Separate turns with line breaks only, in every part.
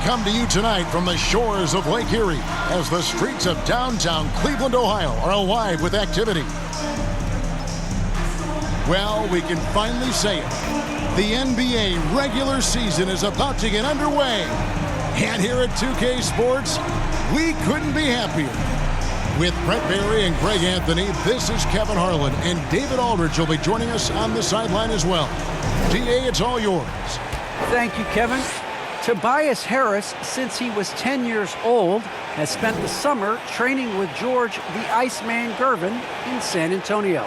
come to you tonight from the shores of Lake Erie as the streets of downtown Cleveland, Ohio are alive with activity. Well, we can finally say it. The NBA regular season is about to get underway. And here at 2K Sports, we couldn't be happier. With Brett Barry and Greg Anthony, this is Kevin Harlan, and David Aldridge will be joining us on the sideline as well. DA, it's all yours.
Thank you, Kevin. Tobias Harris, since he was 10 years old, has spent the summer training with George the Iceman Gervin in San Antonio.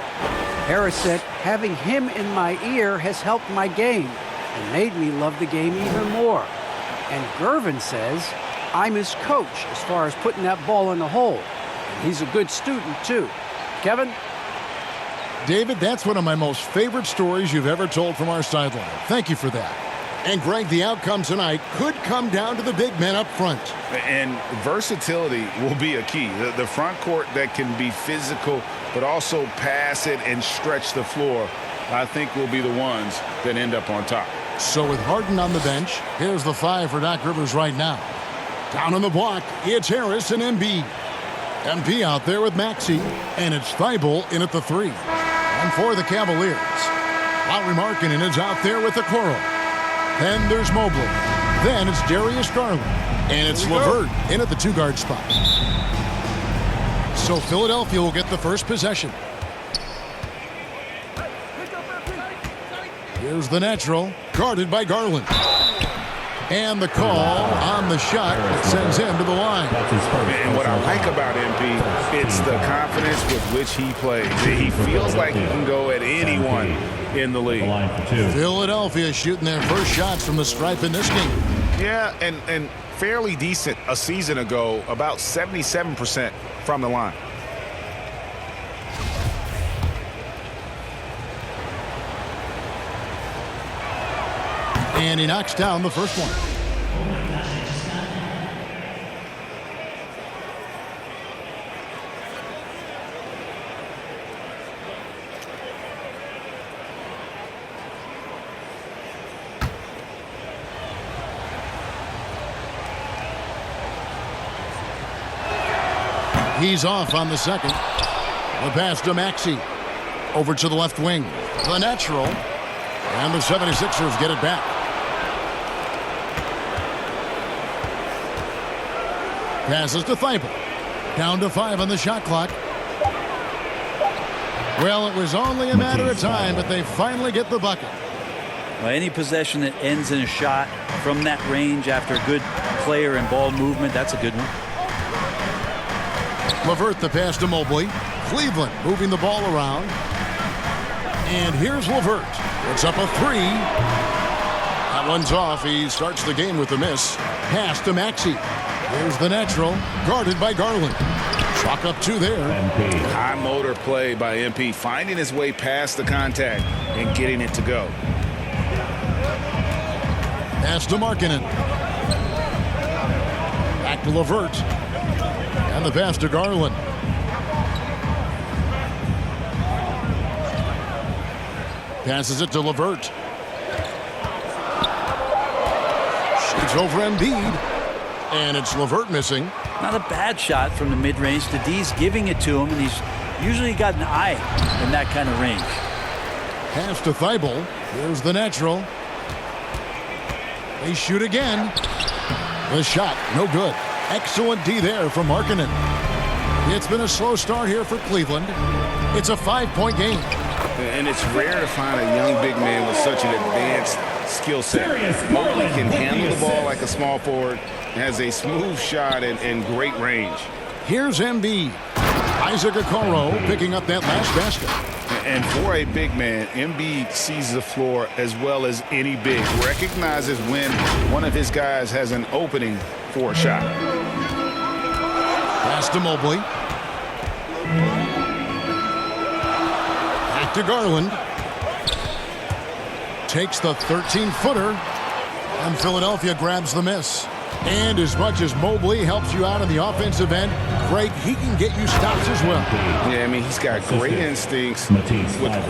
Harris said, having him in my ear has helped my game and made me love the game even more. And Gervin says, I'm his coach as far as putting that ball in the hole. And he's a good student, too. Kevin?
David, that's one of my most favorite stories you've ever told from our sideline. Thank you for that. And Greg, the outcome tonight could come down to the big men up front.
And versatility will be a key. The front court that can be physical, but also pass it and stretch the floor, I think will be the ones that end up on top.
So with Harden on the bench, here's the 5 for Doc Rivers right now. Down on the block, it's Harris and Embiid. MP out there with Maxey, and it's Thibault in at the 3. And for the Cavaliers, Lauri Markkanen is out there with the Okoro. Then there's Mobley. Then it's Darius Garland. And it's LeVert in at the 2-guard spot. So Philadelphia will get the first possession. Here's the natural, guarded by Garland. And the call on the shot that sends him to the line.
And what I like about MP, it's the confidence with which he plays. He feels like he can go at anyone in the league.
Philadelphia shooting their first shots from the stripe in this game.
Yeah, and fairly decent a season ago, about 77% from the line.
And he knocks down the first one. He's off on the second. The pass to Maxey. Over to the left wing. The natural. And the 76ers get it back. Passes to Thibault. Down to 5 on the shot clock. Well, it was only a matter of time, but they finally get the bucket.
Well, any possession that ends in a shot from that range after good player and ball movement, that's a good one.
LeVert the pass to Mobley. Cleveland moving the ball around. And here's LeVert. It's up a 3. That one's off. He starts the game with a miss. Pass to Maxey. Here's the natural, guarded by Garland. Chalk up 2 there.
High motor play by MP, finding his way past the contact and getting it to go.
Pass to Markkanen. Back to LeVert. And the pass to Garland. Passes it to LeVert. Shoots over Embiid. And it's LeVert missing.
Not a bad shot from the mid-range. The D's giving it to him, and he's usually got an eye in that kind of range.
Pass to Thibault. Here's the natural. They shoot again. The shot, no good. Excellent D there from Markkanen. It's been a slow start here for Cleveland. It's a 5-point game.
And it's rare to find a young big man with such an advanced skill set. Mobley can handle the ball like a small forward, has a smooth shot and great range.
Here's Embiid. Isaac Okoro picking up that last basket.
And for a big man, Embiid sees the floor as well as any big. Recognizes when one of his guys has an opening for a shot.
Pass to Mobley. Back to Garland. Takes the 13-footer. And Philadelphia grabs the miss. And as much as Mobley helps you out on the offensive end, Greg, he can get you stops as well.
Yeah, I mean, he's got great instincts with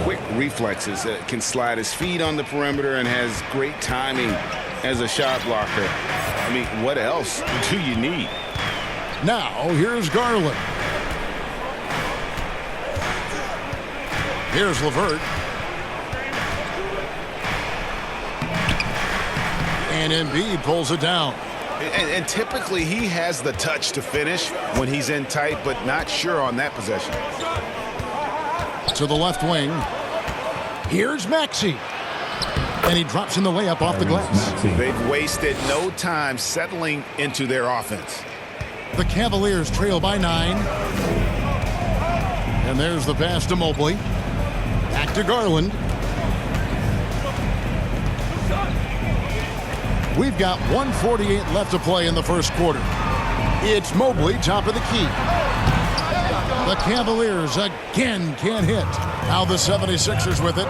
quick reflexes. Can slide his feet on the perimeter and has great timing as a shot blocker. I mean, what else do you need?
Now, here's Garland. Here's LeVert. And Embiid pulls it down.
And typically he has the touch to finish when he's in tight, but not sure on that possession.
To the left wing. Here's Maxey. And he drops in the layup off the glass.
They've wasted no time settling into their offense.
The Cavaliers trail by 9. And there's the pass to Mobley. Back to Garland. We've got 1:48 left to play in the first quarter. It's Mobley, top of the key. The Cavaliers again can't hit. Now the 76ers with it.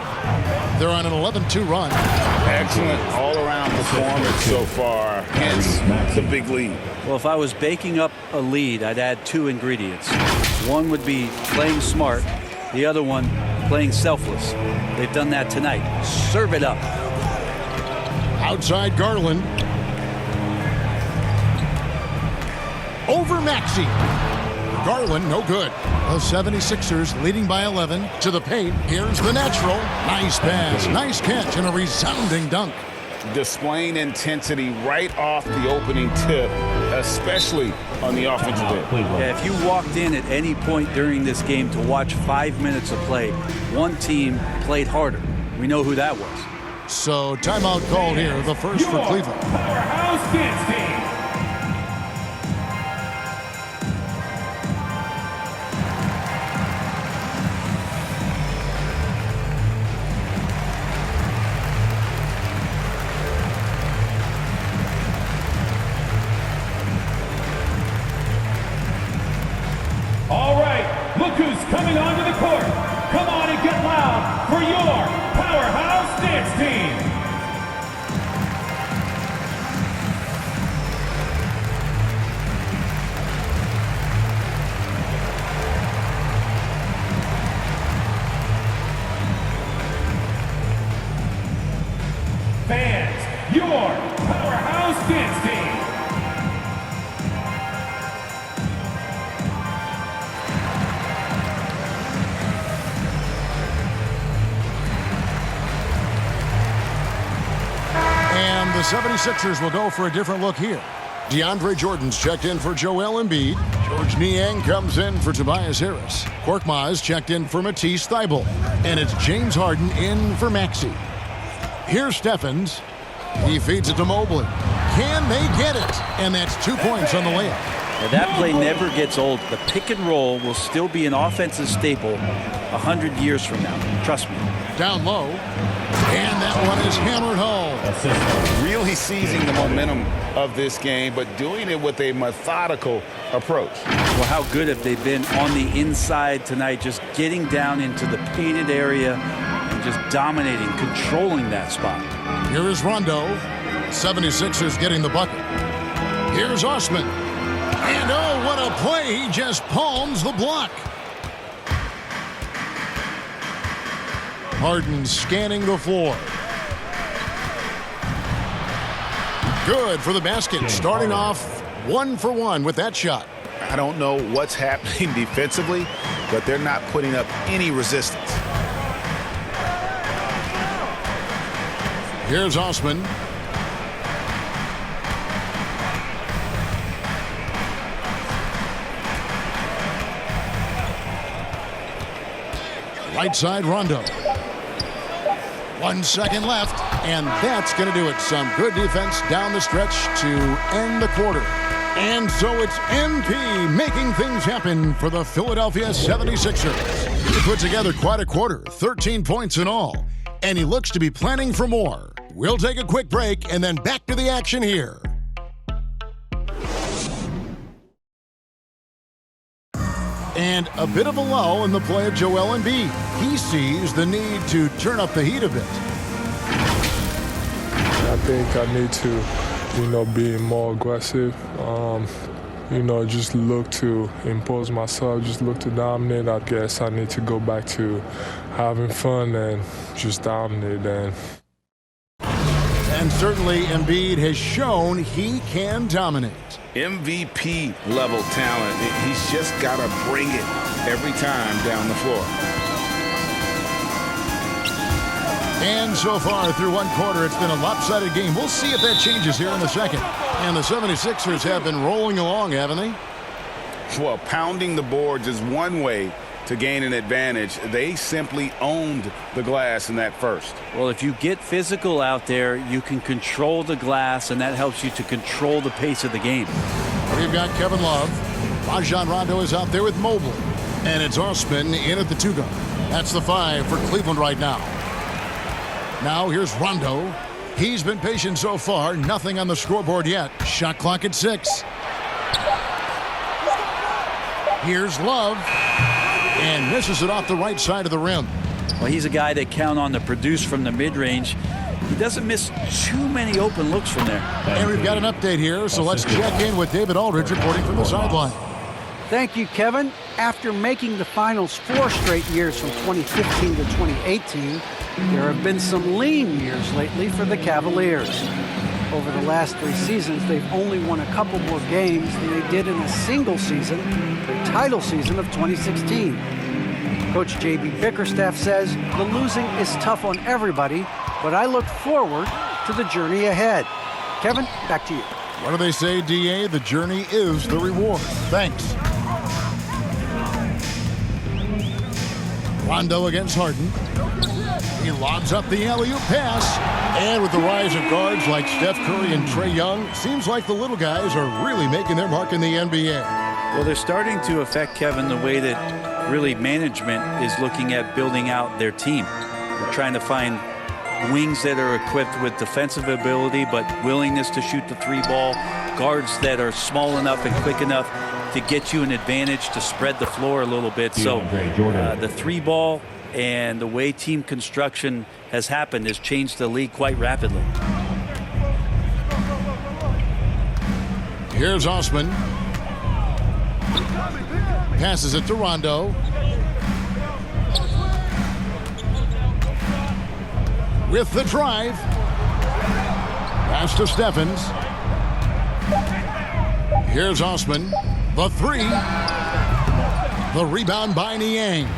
They're on an 11-2 run.
Excellent all-around performance so far, hence the big lead.
Well, if I was baking up a lead, I'd add 2 ingredients. One would be playing smart. The other one, playing selfless. They've done that tonight. Serve it up.
Outside Garland. Over Maxey. Garland, no good. The 76ers leading by 11 to the paint. Here's the natural. Nice pass, nice catch, and a resounding dunk.
Displaying intensity right off the opening tip, especially on the offensive end.
Yeah, if you walked in at any point during this game to watch 5 minutes of play, one team played harder. We know who that was.
So timeout called here, the first for Cleveland.
Powerhouse dance team. All right, look who's coming onto the court. Come on and get loud for your Powerhouse Dance Team. Fans, your Powerhouse Dance Team.
And the 76ers will go for a different look here. DeAndre Jordan's checked in for Joel Embiid. George Niang comes in for Tobias Harris. Korkmaz checked in for Matisse Thybulle. And it's James Harden in for Maxey. Here's Steffens. He feeds it to Mobley. Can they get it? And that's 2 points on the layup.
Now, that play never gets old. The pick and roll will still be an offensive staple 100 years from now. Trust me.
Down low. And that one is hammered home.
Really seizing the momentum of this game, but doing it with a methodical approach.
Well, how good have they been on the inside tonight, just getting down into the painted area and just dominating, controlling that spot.
Here is Rondo. 76ers getting the bucket. Here's Osman. And oh, what a play. He just palms the block. Harden scanning the floor. Good for the basket. Starting off 1 for 1 with that shot.
I don't know what's happening defensively, but they're not putting up any resistance.
Here's Osman. Right side, Rondo. 1 second left, and that's going to do it. Some good defense down the stretch to end the quarter. And so it's MP making things happen for the Philadelphia 76ers. He put together quite a quarter, 13 points in all, and he looks to be planning for more. We'll take a quick break and then back to the action here. And a bit of a lull in the play of Joel Embiid. He sees the need to turn up the heat a bit.
I think I need to, be more aggressive. Just look to impose myself, just look to dominate. I guess I need to go back to having fun and just dominate. And
And certainly Embiid has shown he can dominate.
MVP level talent. He's just got to bring it every time down the floor.
And so far through one quarter, it's been a lopsided game. We'll see if that changes here in the second. And the 76ers have been rolling along, haven't they?
Well, pounding the boards is one way to gain an advantage. They simply owned the glass in that first.
Well, if you get physical out there, you can control the glass, and that helps you to control the pace of the game.
We've got Kevin Love. Rajon Rondo is out there with Mobile. And it's Osman in at the 2 guard. That's the 5 for Cleveland right now. Now here's Rondo. He's been patient so far. Nothing on the scoreboard yet. Shot clock at 6. Here's Love. And misses it off the right side of the rim.
Well, he's a guy that count on to produce from the mid-range. He doesn't miss too many open looks from there.
And we've got an update here, so let's check in with David Aldridge reporting from the sideline.
Thank you, Kevin. After making the finals 4 straight years from 2015 to 2018, there have been some lean years lately for the Cavaliers. Over the last 3 seasons, they've only won a couple more games than they did in a single season, their title season of 2016. Coach J.B. Bickerstaff says the losing is tough on everybody, but I look forward to the journey ahead. Kevin, back to you.
What do they say, D.A.? The journey is the reward. Thanks. Rondo against Harden. He lobs up the alley-oop pass. And with the rise of guards like Steph Curry and Trae Young, seems like the little guys are really making their mark in the NBA.
Well, they're starting to affect, Kevin, the way that really management is looking at building out their team. They're trying to find wings that are equipped with defensive ability but willingness to shoot the 3 ball, guards that are small enough and quick enough to get you an advantage to spread the floor a little bit. So the 3 ball and the way team construction has happened has changed the league quite rapidly.
Here's Osman. Passes it to Rondo. With the drive. Pass to Stephens. Here's Osman. The 3. The rebound by Niang.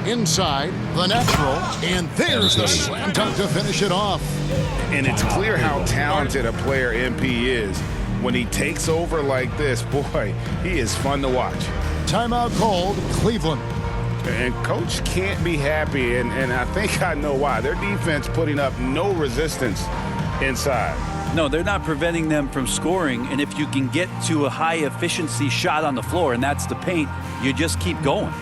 Inside, the natural, and there's the slam dunk to finish it off.
And it's clear how talented a player MP is. When he takes over like this, boy, he is fun to watch.
Timeout called, Cleveland.
And coach can't be happy, and I think I know why. Their defense putting up no resistance inside.
No, they're not preventing them from scoring, and if you can get to a high efficiency shot on the floor, and that's the paint, you just keep going.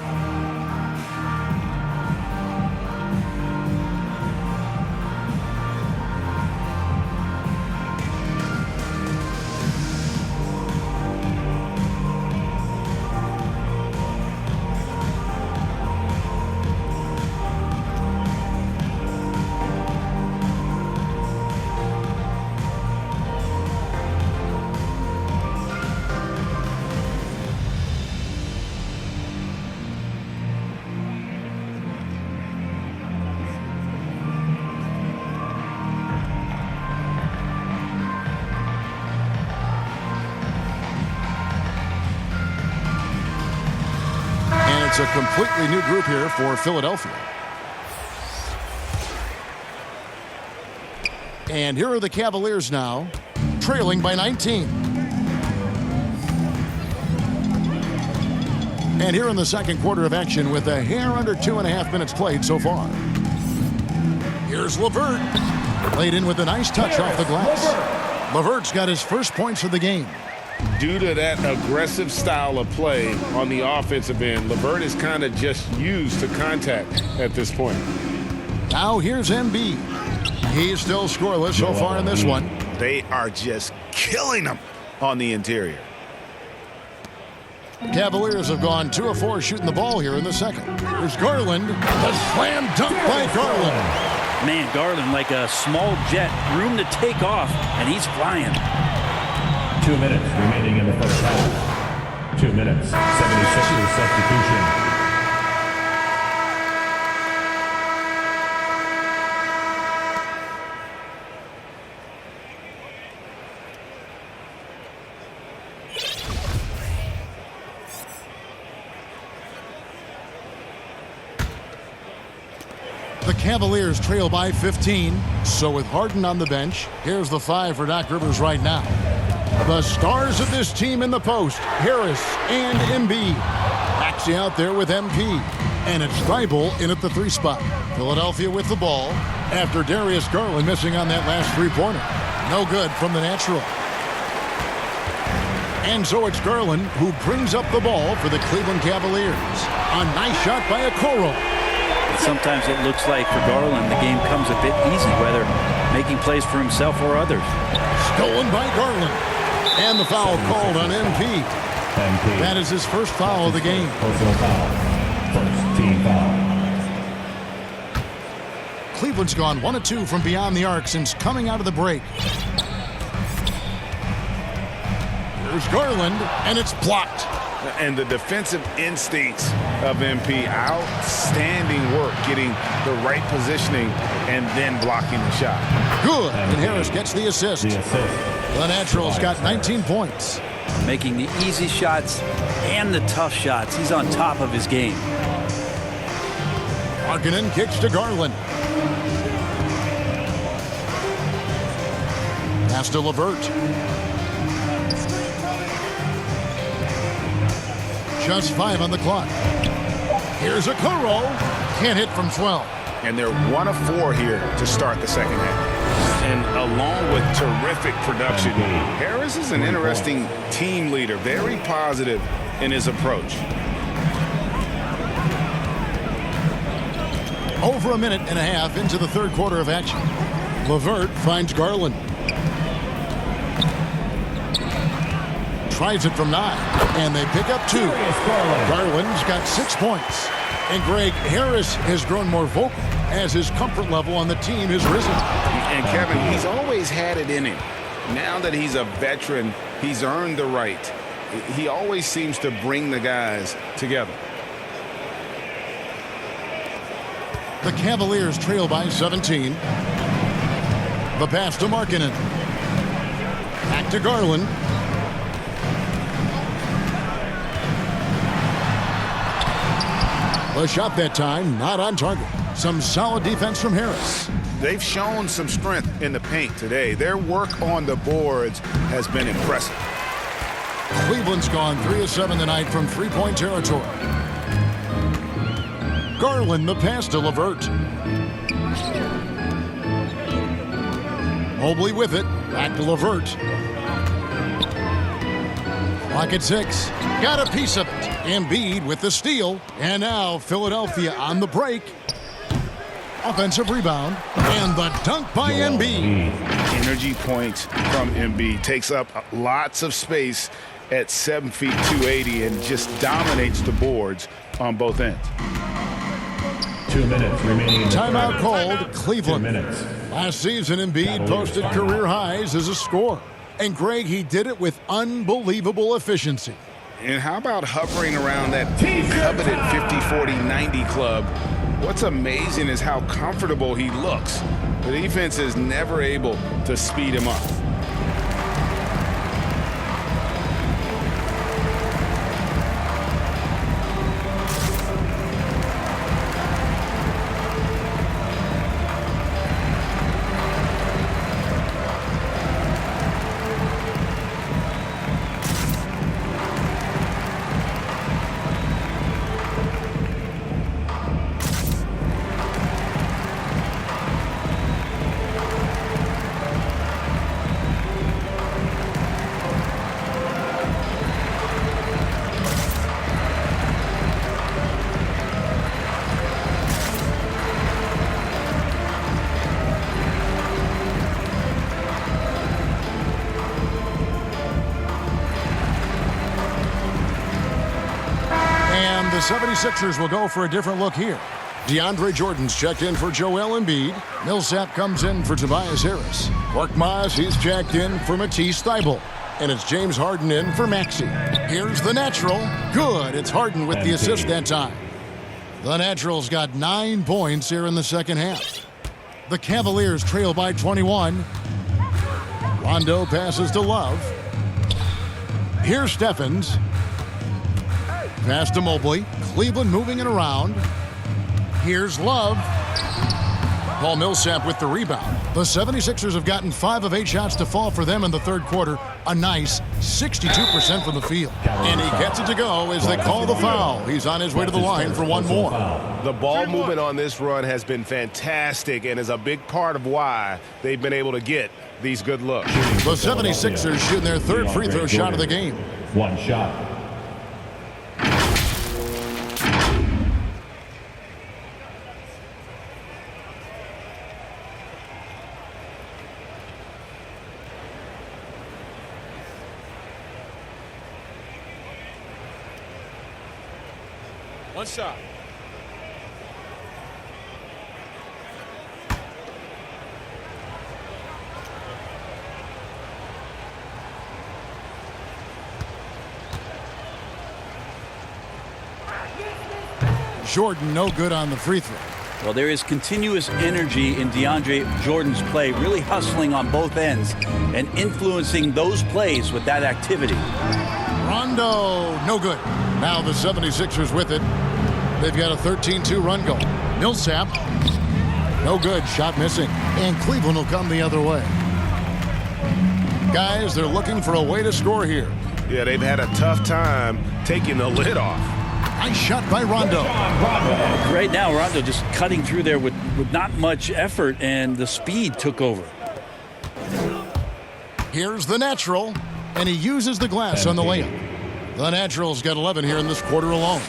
It's a completely new group here for Philadelphia. And here are the Cavaliers now, trailing by 19. And here in the second quarter of action with a hair under 2.5 minutes played so far. Here's LeVert. Laid in with a nice touch off the glass. LeVert's got his first points of the game.
Due to that aggressive style of play on the offensive end, LeVert is kind of just used to contact at this point.
Now here's Embiid. He's still scoreless so far in this one.
They are just killing them on the interior.
Cavaliers have gone 2 of 4 shooting the ball here in the second. There's Garland. The slam dunk by Garland.
Man, Garland like a small jet, room to take off, and he's flying.
2 minutes remaining in the first half. 2 minutes, 76ers substitution.
Cavaliers trail by 15. So with Harden on the bench, here's the 5 for Doc Rivers right now. The stars of this team in the post, Harris and Embiid. Maxey out there with MP. And it's Thibault in at the 3 spot. Philadelphia with the ball after Darius Garland missing on that last 3-pointer. No good from the natural. And so it's Garland who brings up the ball for the Cleveland Cavaliers. A nice shot by Okoro.
Sometimes it looks like for Garland the game comes a bit easy, whether making plays for himself or others.
Stolen by Garland. And the foul called on MP. That is his first foul of the game.
Personal foul. First team foul.
Cleveland's gone 1 of 2 from beyond the arc since coming out of the break. Here's Garland, and it's blocked.
And the defensive instincts of MP, outstanding work getting the right positioning and then blocking the shot.
Good, and Harris gets the assist. The Naturals got 19 points.
Making the easy shots and the tough shots. He's on top of his game.
Markkanen kicks to Garland. Pass to LeVert. Just 5 on the clock. Here's Okoro. Can't hit from 12.
And they're 1 of 4 here to start the second half. And along with terrific production, Harris is an interesting team leader, very positive in his approach.
Over a minute and a half into the third quarter of action. LeVert finds Garland. Tries it from 9, and they pick up 2. Garland's got 6 points. And Greg, Harris has grown more vocal as his comfort level on the team has risen.
And Kevin, he's always had it in him. Now that he's a veteran, he's earned the right. He always seems to bring the guys together.
The Cavaliers trail by 17. The pass to Markkanen. Back to Garland. The shot that time, not on target. Some solid defense from Harris.
They've shown some strength in the paint today. Their work on the boards has been impressive.
Cleveland's gone 3 of 7 tonight from 3-point territory. Garland, the pass to LeVert. Mobley with it. Back to LeVert. Clock at 6. Got a piece of it. Embiid with the steal. And now Philadelphia on the break. Offensive rebound. And the dunk by Embiid.
Energy points from Embiid. Takes up lots of space at 7 feet 280 and just dominates the boards on both ends.
2 minutes remaining in the
Timeout
third.
called Cleveland.
2 minutes.
Last season, Embiid posted career highs as a scorer. And Greg, he did it with unbelievable efficiency.
And how about hovering around that coveted 50-40-90 club? What's amazing is how comfortable he looks. The defense is never able to speed him up.
The 76ers will go for a different look here. DeAndre Jordan's checked in for Joel Embiid. Millsap comes in for Tobias Harris. Korkmaz, he's checked in for Matisse Thybulle. And it's James Harden in for Maxey. Here's the natural. Good. It's Harden with the assist that time. The Naturals got 9 points here in the second half. The Cavaliers trail by 21. Rondo passes to Love. Here's Stephens. Pass to Mobley. Cleveland moving it around. Here's Love. Paul Millsap with the rebound. The 76ers have gotten 5 of 8 shots to fall for them in the third quarter. A nice 62% from the field. And he gets it to go as they call the foul. He's on his way to the line for one more.
The ball movement on this run has been fantastic and is a big part of why they've been able to get these good looks.
The 76ers shooting their third free throw shot of the game.
One shot.
One shot.
Jordan no good on the free throw.
Well, there is continuous energy in DeAndre Jordan's play, really hustling on both ends and influencing those plays with that activity.
Rondo, no good. Now the 76ers with it. They've got a 13-2 run going. Millsap, no good. Shot missing. And Cleveland will come the other way. Guys, they're looking for a way to score here.
Yeah, they've had a tough time taking the lid off.
Nice shot by Rondo.
Right now, Rondo just cutting through there with not much effort, and the speed took over.
Here's the natural, and he uses the glass on the layup. The natural's got 11 here in this quarter alone.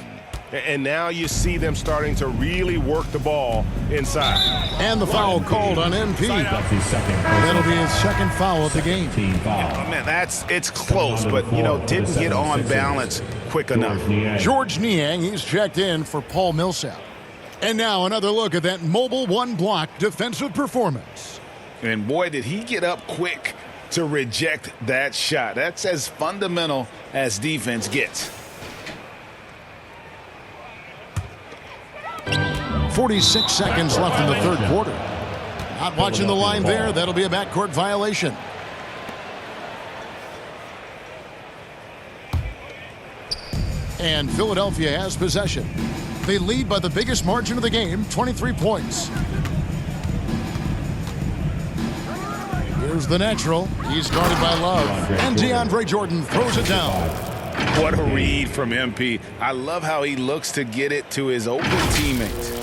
And now you see them starting to really work the ball inside.
And the foul called on MP. That'll be his second foul of the game.
Man, it's close, but, didn't get on balance quick enough.
George Niang, he's checked in for Paul Millsap. And now another look at that mobile one-block defensive performance.
And, boy, did he get up quick to reject that shot. That's as fundamental as defense gets.
46 seconds left in the third quarter. Not watching the line there. That'll be a backcourt violation. And Philadelphia has possession. They lead by the biggest margin of the game, 23 points. Here's the natural. He's guarded by Love. And DeAndre Jordan throws it down.
What a read from MP. I love how he looks to get it to his open teammates.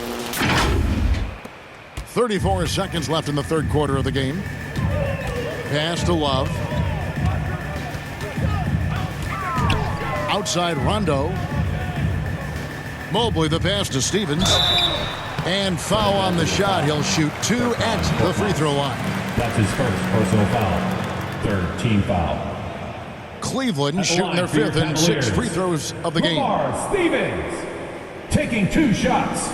34 seconds left in the third quarter of the game. Pass to Love. Outside Rondo. Mobley the pass to Stevens. And foul on the shot. He'll shoot 2 at the free throw line.
That's his first personal foul. Third team foul.
Cleveland shooting their 5th and 6th free throws of the game.
Lamar Stevens taking 2 shots.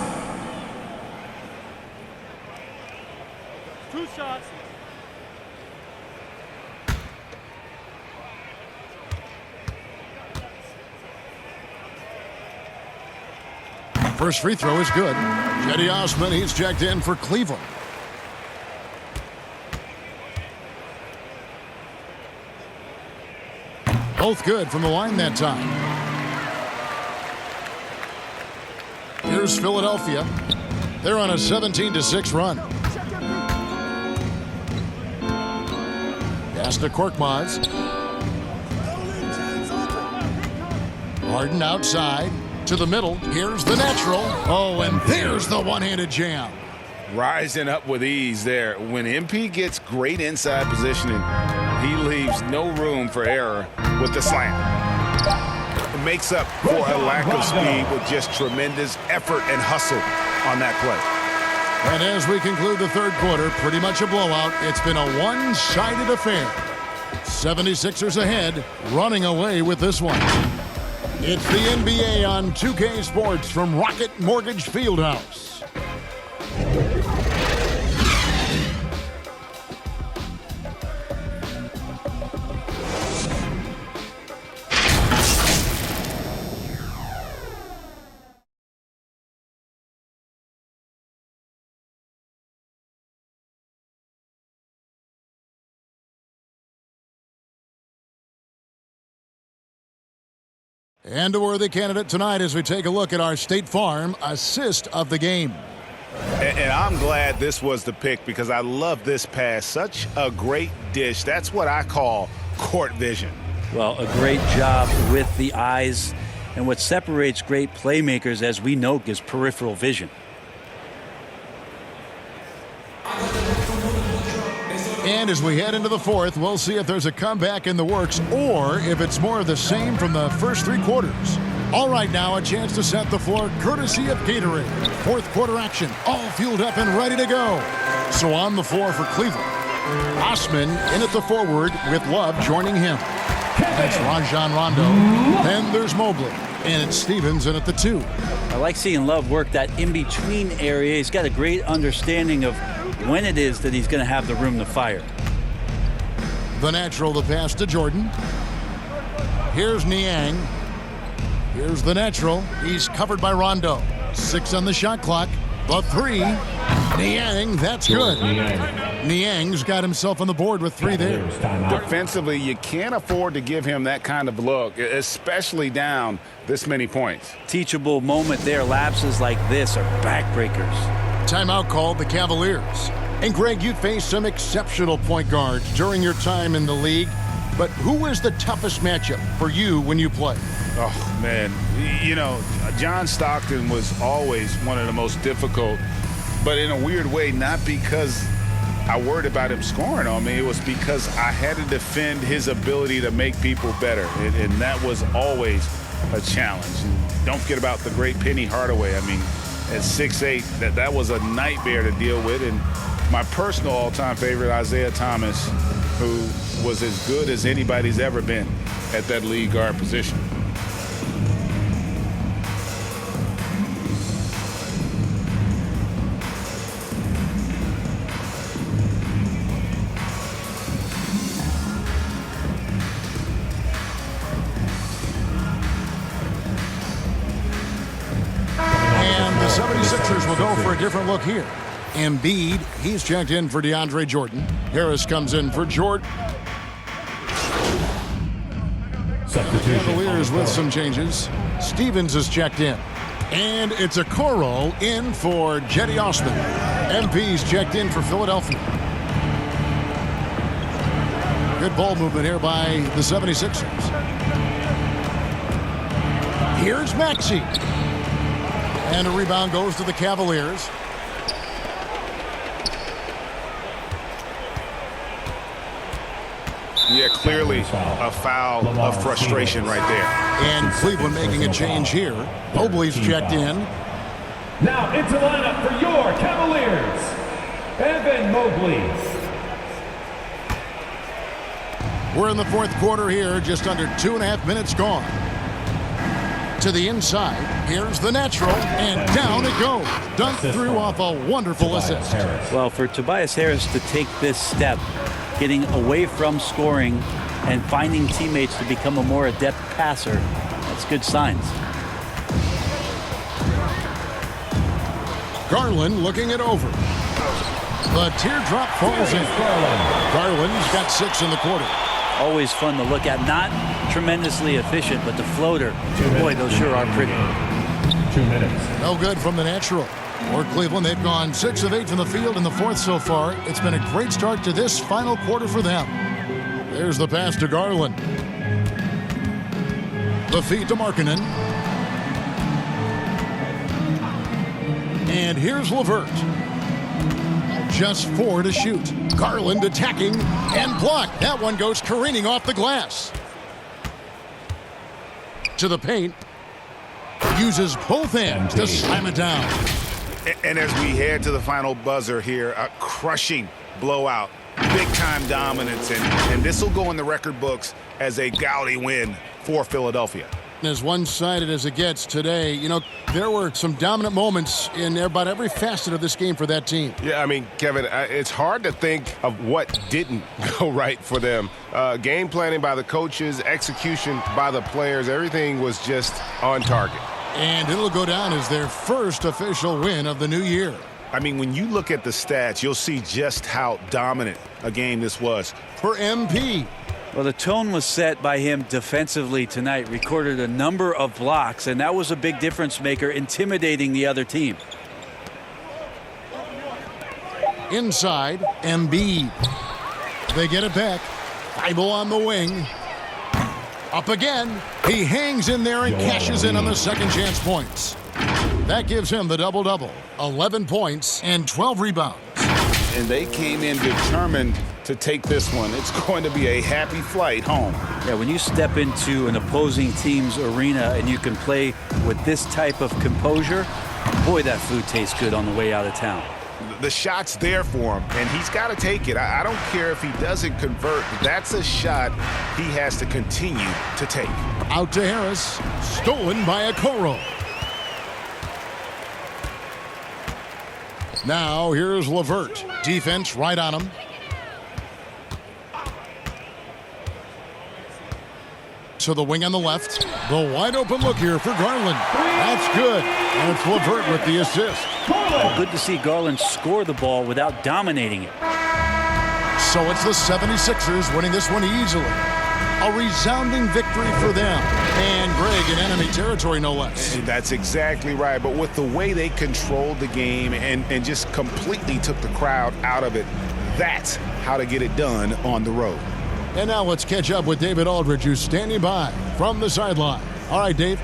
2 shots.
First free throw is good. Cedi Osman, he's checked in for Cleveland. Both good from the line that time. Here's Philadelphia. They're on a 17-6 run. Pass to Korkmaz. Harden outside to the middle. Here's the natural. Oh, and there's the one-handed jam.
Rising up with ease there. When MP gets great inside positioning, he leaves no room for error with the slam. It makes up for a lack of speed with just tremendous effort and hustle on that play.
And as we conclude the third quarter, pretty much a blowout. It's been a one-sided affair. 76ers ahead, running away with this one. It's the NBA on 2K Sports from Rocket Mortgage Fieldhouse. And a worthy candidate tonight as we take a look at our State Farm assist of the game.
And I'm glad this was the pick because I love this pass. Such a great dish. That's what I call court vision.
Well, a great job with the eyes. And what separates great playmakers, as we know, is peripheral vision.
And as we head into the fourth, we'll see if there's a comeback in the works or if it's more of the same from the first 3 quarters. All right, now a chance to set the floor courtesy of Gatorade. Fourth quarter action, all fueled up and ready to go. So on the floor for Cleveland, Osman in at the forward with Love joining him. That's Rajon Rondo. Then there's Mobley. And it's Stevens in at the 2.
I like seeing Love work that in-between area. He's got a great understanding of when it is that he's going to have the room to fire.
The natural to pass to Jordan. Here's Niang. Here's the natural. He's covered by Rondo. 6 on the shot clock. The 3. Niang, that's good. Niang's got himself on the board with 3 there.
Defensively, you can't afford to give him that kind of look, especially down this many points.
Teachable moment there. Lapses like this are backbreakers.
Timeout called the Cavaliers. And Greg, you faced some exceptional point guards during your time in the league. But who was the toughest matchup for you when you played?
Oh, man. You know, John Stockton was always one of the most difficult, but in a weird way, not because I worried about him scoring on me. It was because I had to defend his ability to make people better, and that was always a challenge. And don't forget about the great Penny Hardaway. I mean, at 6'8", that was a nightmare to deal with. And my personal all-time favorite, Isaiah Thomas, who was as good as anybody's ever been at that lead guard position.
And the 76ers will go for a different look here. Embiid, he's checked in for DeAndre Jordan. Harris comes in for Jordan. Cavaliers with some changes. Stevens is checked in. And it's a Okoro in for Jetty Osman. MP's checked in for Philadelphia. Good ball movement here by the 76ers. Here's Maxey. And a rebound goes to the Cavaliers.
Yeah, clearly a foul of frustration right there.
And Cleveland making a change here. Mobley's checked in.
Now into lineup for your Cavaliers, Evan Mobley.
We're in the fourth quarter here, just under 2.5 minutes gone. To the inside, here's the natural, and down it goes. Dunked through off a wonderful assist.
Well, for Tobias Harris to take this step, getting away from scoring and finding teammates to become a more adept passer, that's good signs.
Garland looking it over. The teardrop falls in. Garland's got 6 in the quarter.
Always fun to look at. Not tremendously efficient, but the floater, boy, those sure are pretty.
2 minutes.
No good from the natural. For Cleveland, they've gone 6 of 8 from the field in the fourth so far. It's been a great start to this final quarter for them. There's the pass to Garland. The feed to Markkanen. And here's LeVert. Just 4 to shoot. Garland attacking and blocked. That one goes careening off the glass. To the paint. Uses both hands to slam it down.
And as we head to the final buzzer here, a crushing blowout, big-time dominance, and this will go in the record books as a gaudy win for Philadelphia.
As one-sided as it gets today, you know, there were some dominant moments in about every facet of this game for that team.
Yeah, I mean, Kevin, it's hard to think of what didn't go right for them. Game planning by the coaches, execution by the players, everything was just on target.
And it'll go down as their first official win of the new year.
I mean, when you look at the stats, you'll see just how dominant a game this was.
For MP.
Well, the tone was set by him defensively tonight. Recorded a number of blocks, and that was a big difference maker, intimidating the other team.
Inside, Embiid. They get it back. Thibault on the wing. Up again. He hangs in there and cashes in on the second chance points. That gives him the double-double. 11 points and 12 rebounds.
And they came in determined to take this one. It's going to be a happy flight home.
Yeah, when you step into an opposing team's arena and you can play with this type of composure, boy, that food tastes good on the way out of town.
The shot's there for him, and he's got to take it. I don't care if he doesn't convert. That's a shot he has to continue to take.
Out to Harris. Stolen by Okoro. Now here's LeVert. Defense right on him. To the wing on the left. The wide open look here for Garland. That's good. And it's LeVert with the assist.
Good to see Garland score the ball without dominating it.
So it's the 76ers winning this one easily. A resounding victory for them. And Greg in enemy territory, no less.
That's exactly right. But with the way they controlled the game and just completely took the crowd out of it, that's how to get it done on the road.
And now let's catch up with David Aldridge, who's standing by from the sideline. All right, Dave.